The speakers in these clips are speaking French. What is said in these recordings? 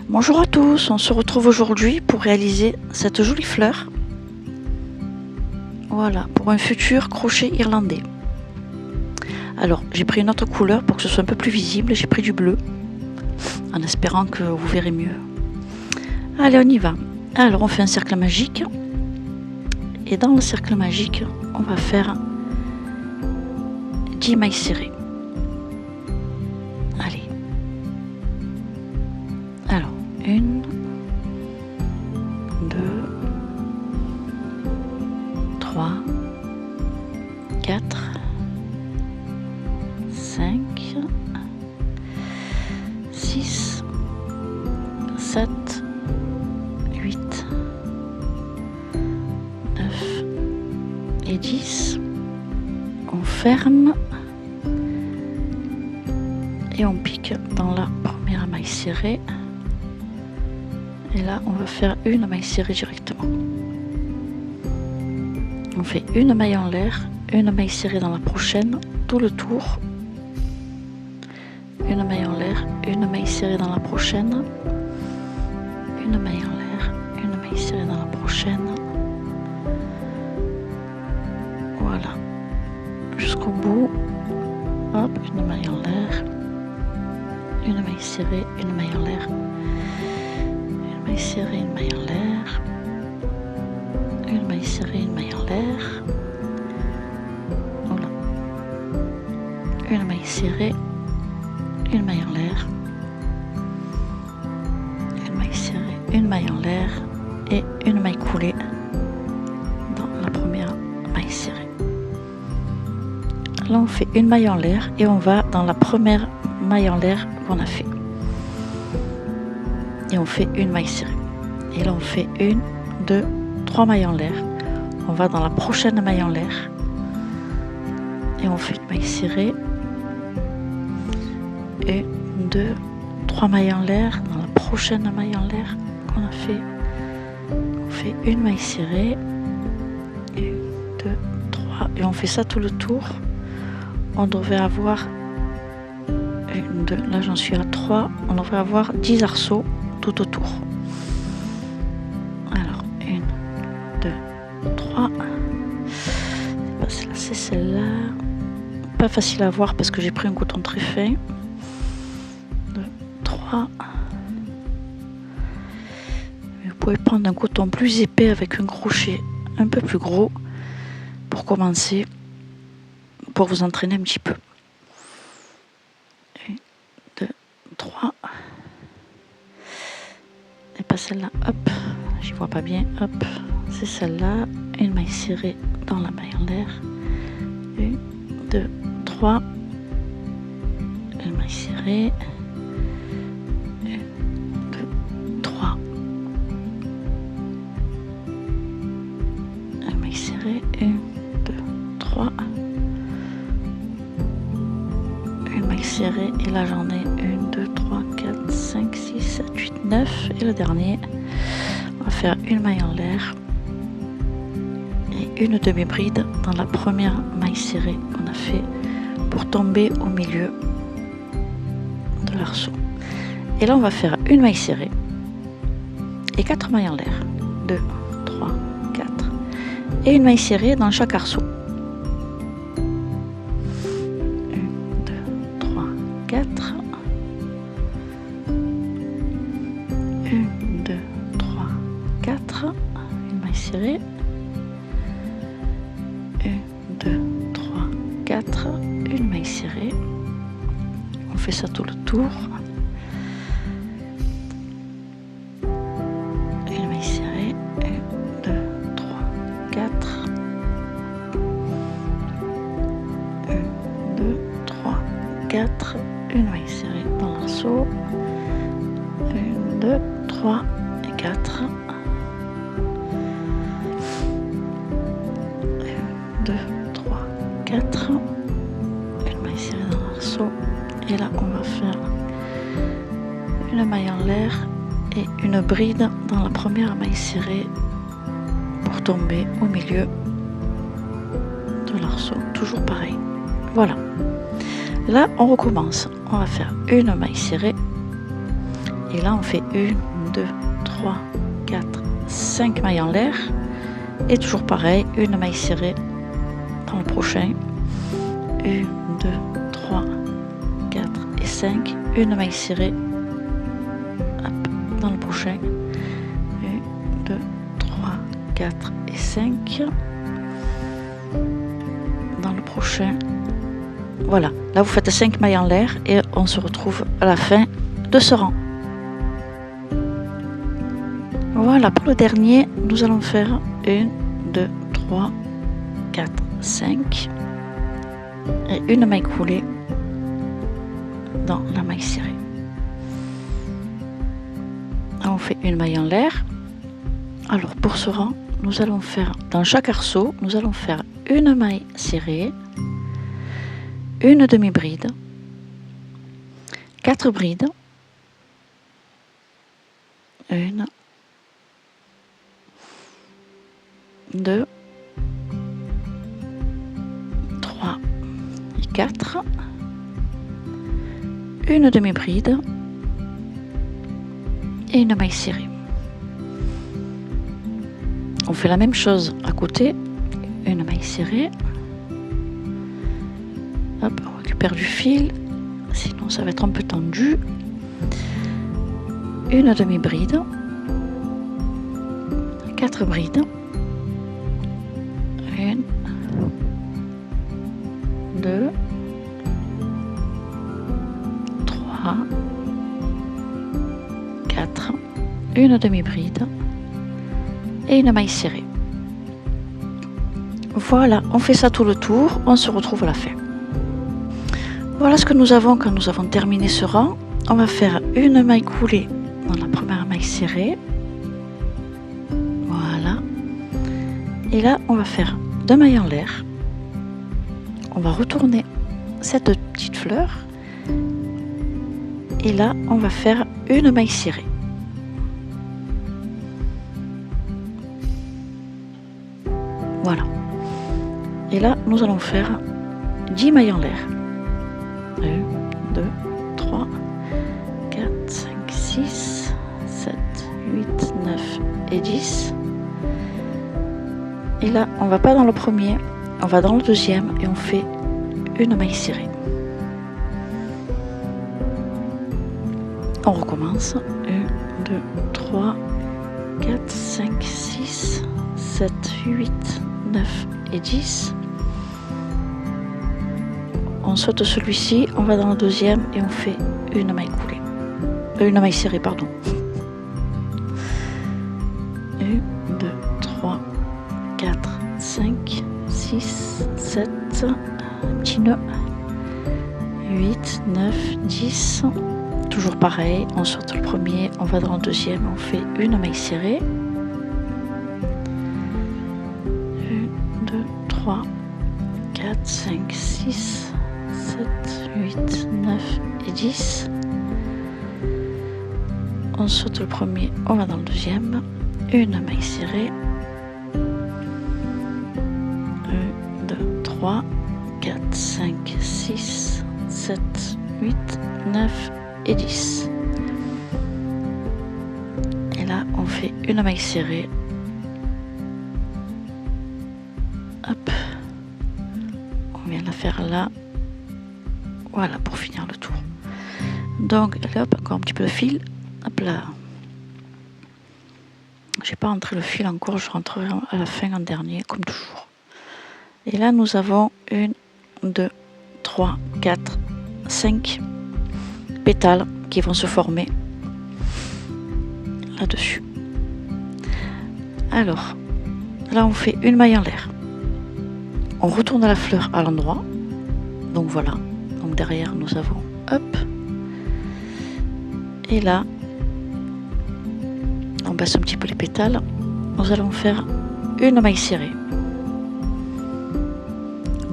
Bonjour à tous, on se retrouve aujourd'hui pour réaliser cette jolie fleur. Voilà, pour un futur crochet irlandais. Alors, j'ai pris une autre couleur pour que ce soit un peu plus visible, j'ai pris du bleu, en espérant que vous verrez mieux. Allez, on y va. Alors, on fait un cercle magique, et dans le cercle magique, on va faire 10 mailles serrées. Allez. Alors, 1, 2, 3, 4, 5, 6, 7, 8, 9 et 10. On ferme et on pique dans la première maille serrée. Et là, on va faire une maille serrée directement. On fait une maille en l'air, une maille serrée dans la prochaine, tout le tour. Une maille en l'air, une maille serrée dans la prochaine. Une maille en l'air, une maille serrée dans la prochaine. Voilà. Jusqu'au bout. Hop, une maille en l'air. Une maille serrée, une maille en l'air. Une maille serrée, une maille en l'air. Une maille serrée, une maille en l'air. Voilà. Une maille serrée, une maille en l'air. Une maille serrée, une maille en l'air. Et une maille coulée dans la première maille serrée. Là, on fait une maille en l'air et on va dans la première maille en l'air qu'on a fait. Et on fait une maille serrée. Et là, on fait 1, 2, 3 mailles en l'air. On va dans la prochaine maille en l'air. Et on fait une maille serrée. 1, 2, 3 mailles en l'air. Dans la prochaine maille en l'air qu'on a fait. On fait une maille serrée. 1, 2, 3. Et on fait ça tout le tour. On devrait avoir 1, 2, là j'en suis à 3. On devrait avoir 10 arceaux tout autour. Alors, 1, 2, 3. C'est celle-là. Pas facile à voir parce que j'ai pris un coton très fin. 2, 3. Vous pouvez prendre un coton plus épais avec un crochet un peu plus gros pour commencer, pour vous entraîner un petit peu. 1, 2, 3. Et pas celle-là, hop, j'y vois pas bien, hop, c'est celle-là, une maille serrée dans la maille en l'air, 1, 2, 3, une maille serrée, 1, 2, 3, une maille serrée, 1, 2, 3, une maille serrée, et là j'en ai 1, 2, 3, 4, 5, 6, 7, 8, 9, et le dernier, on va faire une maille en l'air et une demi-bride dans la première maille serrée qu'on a fait pour tomber au milieu de l'arceau. Et là on va faire une maille serrée et 4 mailles en l'air, 2, 3, 4, et une maille serrée dans chaque arceau. 1, 2, 3, 4. 1, 2, 3, 4, une maille serrée, 1, 2, 3, 4, une maille serrée, on fait ça tout le tour, une maille serrée, 1, 2, 3, 4, 1, 2, 3, 4, une maille serrée dans l'arceau, 1, 2, 3 et 4. 1, 2, 3, 4. Une maille serrée dans l'arceau. Et là, on va faire une maille en l'air et une bride dans la première maille serrée pour tomber au milieu de l'arceau. Toujours pareil. Voilà. Là, on recommence. On va faire une maille serrée. Et Et là, on fait 1, 2, 3, 4, 5 mailles en l'air. Et toujours pareil, une maille serrée dans le prochain. 1, 2, 3, 4 et 5. Une maille serrée dans le prochain. 1, 2, 3, 4 et 5. Dans le prochain. Voilà, là vous faites 5 mailles en l'air et on se retrouve à la fin de ce rang. Voilà, pour le dernier, nous allons faire 1, 2, 3, 4, 5 et une maille coulée dans la maille serrée. Là, on fait une maille en l'air. Alors pour ce rang, nous allons faire dans chaque arceau, nous allons faire une maille serrée, une demi-bride, 4 brides, 1, 2, 3 et 4, une demi-bride et une maille serrée. On fait la même chose à côté, une maille serrée. Hop, on récupère du fil, sinon ça va être un peu tendu. Une demi-bride, 4 brides, 1, 2, 3, 4, une demi-bride et une maille serrée. Voilà, on fait ça tout le tour, on se retrouve à la fin. Voilà ce que nous avons quand nous avons terminé ce rang. On va faire une maille coulée dans la première maille serrée. Voilà. Et là, on va faire 2 mailles en l'air. On va retourner cette petite fleur. Et là, on va faire une maille serrée. Voilà. Et là, nous allons faire 10 mailles en l'air. 1, 2, 3, 4, 5, 6, 7, 8, 9 et 10. Et là, on va pas dans le premier, on va dans le deuxième et on fait une maille serrée. On recommence. 1, 2, 3, 4, 5, 6, 7, 8, 9 et 10. On saute celui-ci, on va dans le deuxième et on fait une maille coulée. Une maille serrée, pardon. 1, 2, 3, 4, 5, 6, 7, petit nœud, 8, 9, 10. Toujours pareil, on saute le premier, on va dans le deuxième, on fait une maille serrée. 1, 2, 3, 4, 5, 6, 7, 8, 9 et 10. On saute le premier, on va dans le deuxième, une maille serrée. 1, 2, 3, 4, 5, 6, 7, 8, 9 et 10. Et là, on fait une maille serrée. Hop. On vient la faire là. Voilà, pour finir le tour. Donc, allez, hop, encore un petit peu de fil. Hop là. J'ai pas rentré le fil encore, je rentrerai à la fin en dernier, comme toujours. Et là, nous avons 1, 2, 3, 4, 5 pétales qui vont se former là-dessus. Alors, là, on fait une maille en l'air. On retourne la fleur à l'endroit. Donc voilà. Donc derrière, nous avons, hop. Et là, on baisse un petit peu les pétales. Nous allons faire une maille serrée.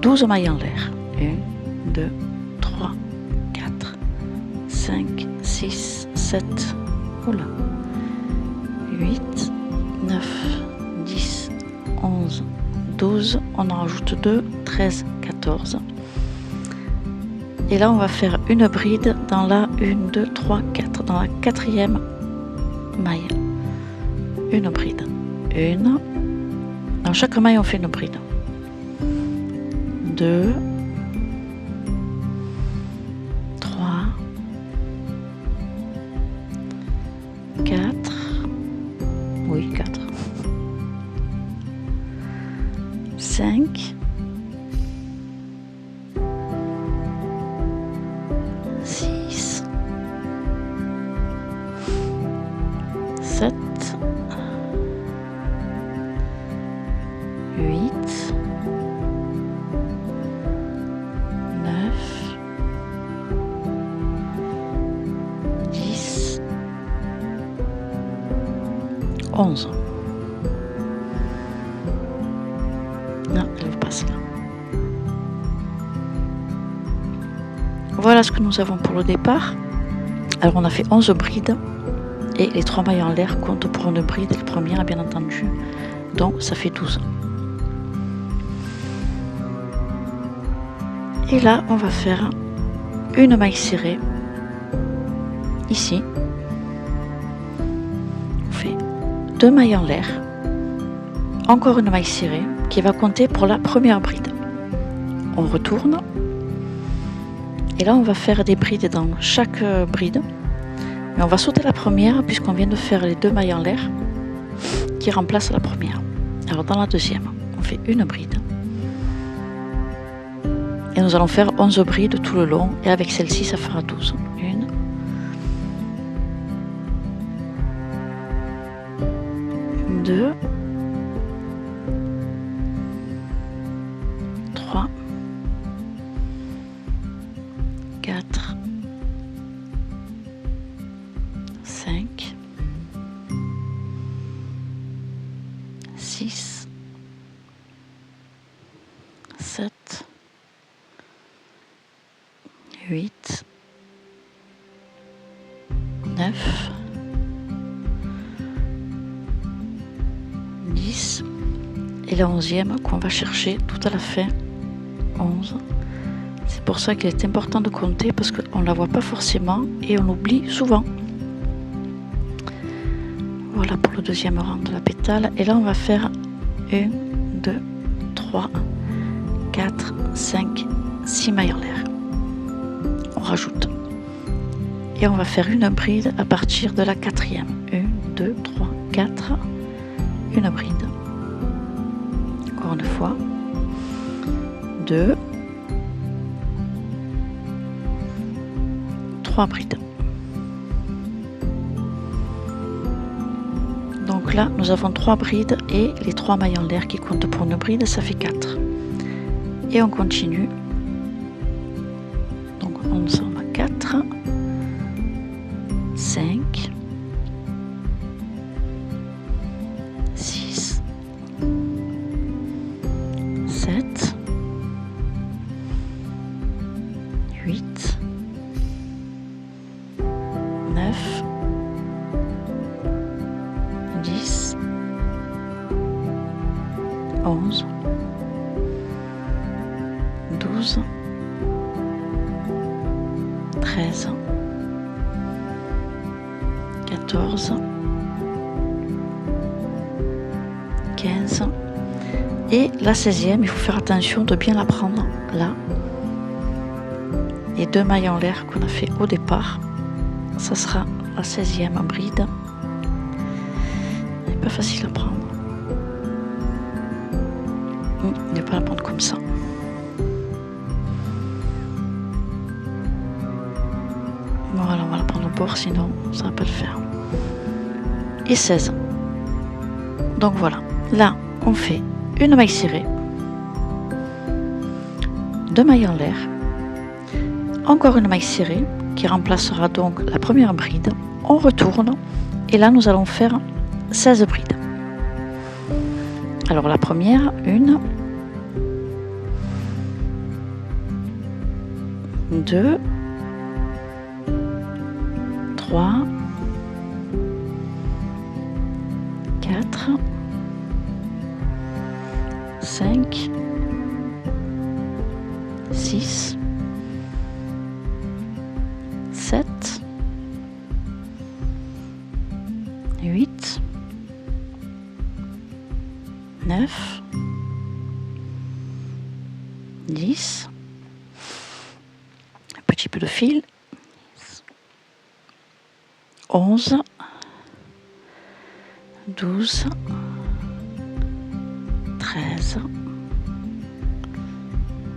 12 mailles en l'air. 1, 2, 3, 4, 5, 6, 7, oula, 8, 9, 10, 11, 12, on en rajoute 2, 13, 14. Et là, on va faire une bride dans la 1, 2, 3, 4, dans la 4e maille. Une bride. Une. Dans chaque maille, on fait une bride. 2, 3, 4. Oui, 4. 5. 6. 7. 8. 9. 10. 11. Non, elle veut passer là. Voilà ce que nous avons pour le départ. Alors on a fait 11 brides et les 3 mailles en l'air comptent pour une bride, la première bien entendu, donc ça fait 12. Et là on va faire une maille serrée ici. On fait 2 mailles en l'air, encore une maille serrée qui va compter pour la première bride. On retourne et là on va faire des brides dans chaque bride, mais on va sauter la première puisqu'on vient de faire les 2 mailles en l'air qui remplacent la première. Alors dans la deuxième on fait une bride et nous allons faire 11 brides tout le long, et avec celle-ci ça fera 12. 1, 2, 3, 4, 5, 6, 7, 8, 9, 10 et la 11e qu'on va chercher tout à la fin. 11. C'est pour ça qu'il est important de compter parce qu'on ne la voit pas forcément et on oublie souvent. Voilà pour le deuxième rang de la pétale. Et là on va faire 1, 2, 3, 4, 5, 6 mailles en l'air. On rajoute. Et on va faire une bride à partir de la 4e. 1, 2, 3, 4. Une bride. Encore une fois. 2, 3 brides. Donc là, nous avons 3 brides et les 3 mailles en l'air qui comptent pour une bride, ça fait 4. Et on continue. Donc on s'en va 4, 5, 6, 7, 8, 9, 10, 11, 12, 13, 14, 15 et la 16e, il faut faire attention de bien la prendre là. Les 2 mailles en l'air qu'on a fait au départ, ça sera la 16e bride. Elle n'est pas facile à prendre. On ne va pas la prendre comme ça. Voilà, on va la prendre au bord, sinon ça ne va pas le faire. Et 16. Donc voilà, là on fait une maille serrée, 2 mailles en l'air, encore une maille serrée qui remplacera donc la première bride. On retourne et là nous allons faire 16 brides. Alors la première, 1, 2, 3, 4, 5, 6, 9, 10, un petit peu de fil, 11, 12, 13,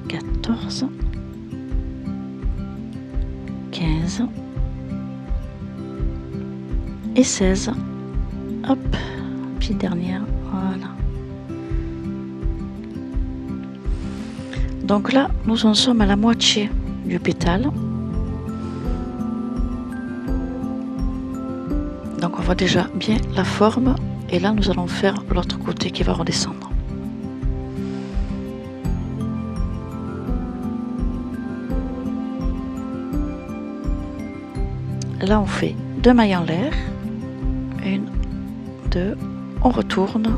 14, 15 et 16. Hop, petite dernière, voilà. Donc là, nous en sommes à la moitié du pétale. Donc on voit déjà bien la forme et là nous allons faire l'autre côté qui va redescendre. Là on fait 2 mailles en l'air, 1, 2, on retourne,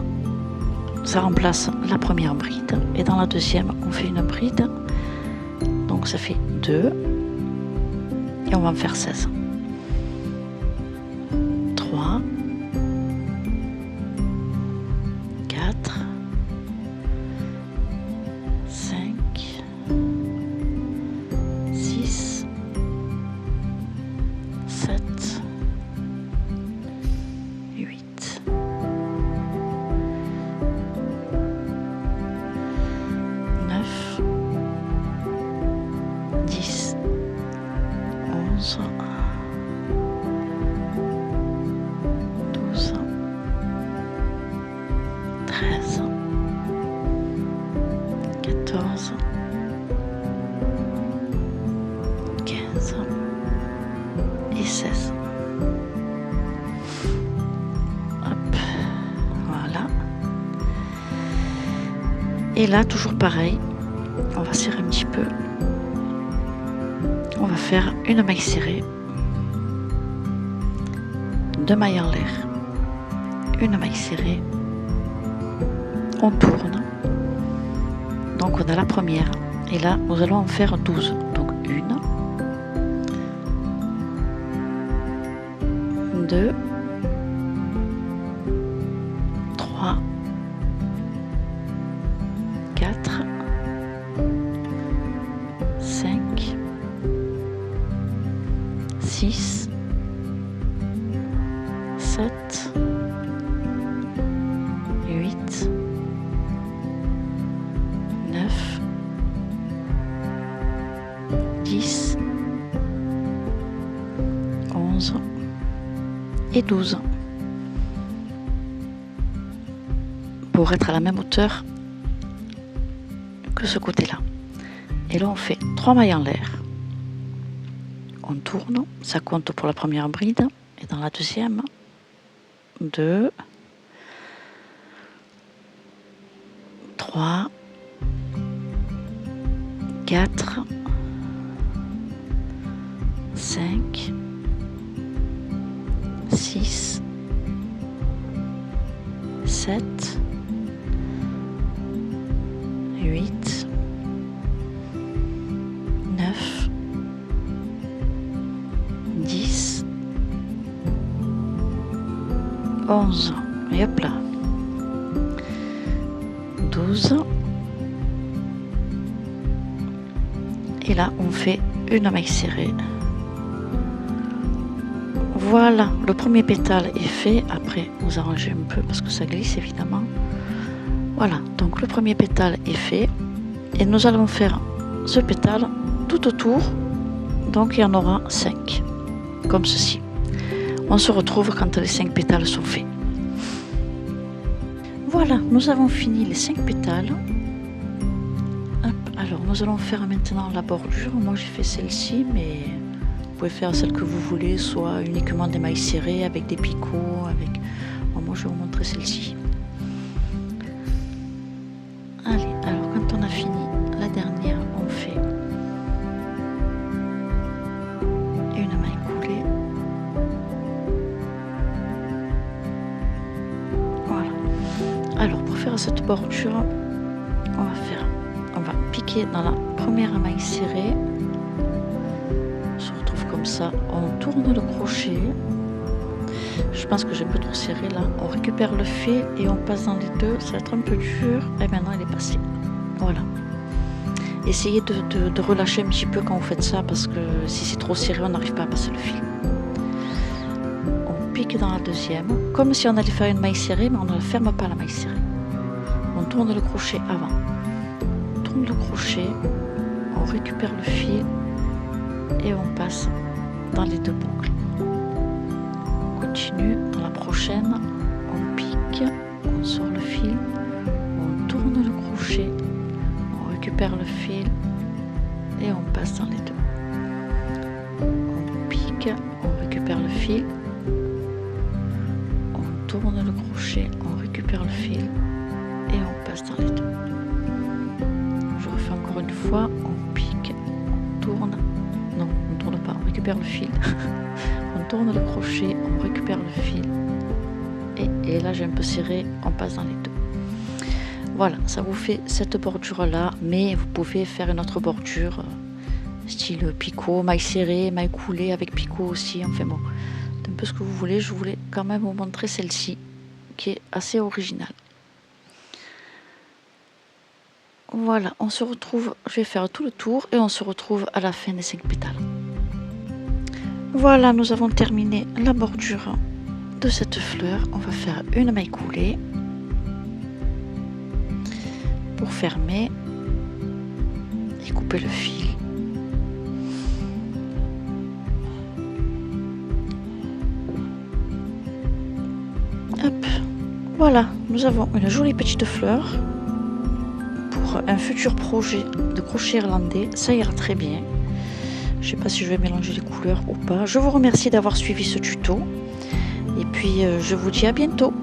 ça remplace la première bride et dans la deuxième on fait une bride, donc ça fait 2 et on va en faire 16. 3, 4, 5, 6, 7, 8, 9, 10, 11, 12, 13, 14, 15 et 16. Hop, voilà. Et là, toujours pareil, on va serrer un petit peu. On va faire une maille serrée, 2 mailles en l'air, une maille serrée, on tourne, donc on a la première et là nous allons en faire 12, donc 1, 2, 3, 4, 5, 6, 7, 8, 9, 10, 11 et 12 pour être à la même hauteur que ce côté-là. Et là on fait 3 mailles en l'air, on tourne, ça compte pour la première bride et dans la deuxième 2, 3, 4, 5, 6, 7, 8, 9, 10, 11, et hop là, 12, et là on fait une maille serrée. Voilà, le premier pétale est fait. Après vous arrangez un peu parce que ça glisse évidemment. Voilà, donc le premier pétale est fait et nous allons faire ce pétale tout autour, donc il y en aura 5 comme ceci. On se retrouve quand les 5 pétales sont faits. Voilà, nous avons fini les 5 pétales. Hop, alors nous allons faire maintenant la bordure. Moi j'ai fait celle-ci, mais vous pouvez faire celle que vous voulez, soit uniquement des mailles serrées avec des picots, avec... Bon, moi je vais vous montrer celle-ci. Allez, alors quand on a fini la dernière, on fait une maille coulée. Voilà. Alors pour faire cette bordure, on va piquer dans la première maille serrée. On se retrouve comme ça, on tourne le crochet Je pense que j'ai un peu trop serré là. On récupère le fil et on passe dans les deux. Ça va être un peu dur. Et maintenant il est passé. Voilà. Essayez de relâcher un petit peu quand vous faites ça, parce que si c'est trop serré, on n'arrive pas à passer le fil. On pique dans la deuxième, comme si on allait faire une maille serrée, mais on ne ferme pas la maille serrée. On tourne le crochet avant. On tourne le crochet, on récupère le fil et on passe dans les deux boucles. On continue dans la prochaine, on pique, on sort le fil, on tourne le crochet, on récupère le fil et on passe dans les deux. On pique, on récupère le fil, on tourne le crochet, on récupère le fil et on passe dans les deux. Je refais encore une fois, on pique, on tourne, non, on ne tourne pas, on récupère le fil, on tourne le crochet, on récupère le fil et là j'ai un peu serré, on passe dans les deux. Voilà, ça vous fait cette bordure là, mais vous pouvez faire une autre bordure style picot, maille serrée, maille coulée avec picot aussi, enfin bon, c'est un peu ce que vous voulez. Je voulais quand même vous montrer celle-ci qui est assez originale. Voilà, on se retrouve, je vais faire tout le tour et on se retrouve à la fin des 5 pétales. Voilà, nous avons terminé la bordure de cette fleur. On va faire une maille coulée pour fermer et couper le fil. Hop, voilà, nous avons une jolie petite fleur. Pour un futur projet de crochet irlandais, ça ira très bien. Je sais pas si je vais mélanger les couleurs ou pas. Je vous remercie d'avoir suivi ce tuto et puis je vous dis à bientôt.